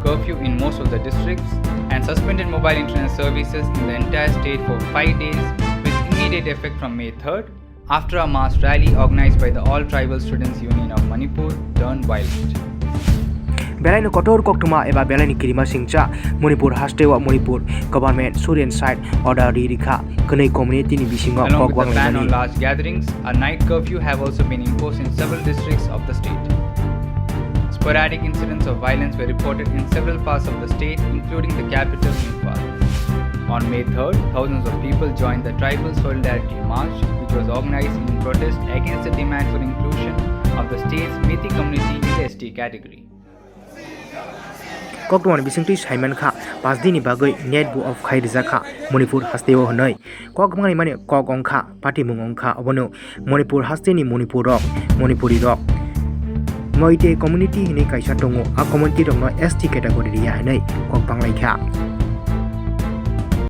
curfew in most of the districts and suspended mobile internet services in the entire state for 5 days with immediate effect from May 3rd after a mass rally organized by the All Tribal Students Union of Manipur turned violent. Belai kotor koktuma eba belai Wanamasingsa Manipur hastewa Manipur government Suryan side order ririkha kanai community ni bisingo along with the ban on large gatherings, a night curfew have also been imposed in several districts of the state. Sporadic incidents of violence were reported in several parts of the state, including the capital, Manipur. On May 3rd, thousands of people joined the Tribal Solidarity March, which was organized in protest against the demand for inclusion of the state's Methi community in the ST category. Koktuan bisingti Simon Kha, Pasdini Bagoi, Netbu of Khaidizaka, Manipur Hasteo Honoi, Kokmani Mani Kokongka, Pati Mungongka, Obono, Manipur Hastini Manipur Rock, Manipuri Rock. Moite community ni Kaishatongo, a community of no ST category, Yanai, Kokpang Lake.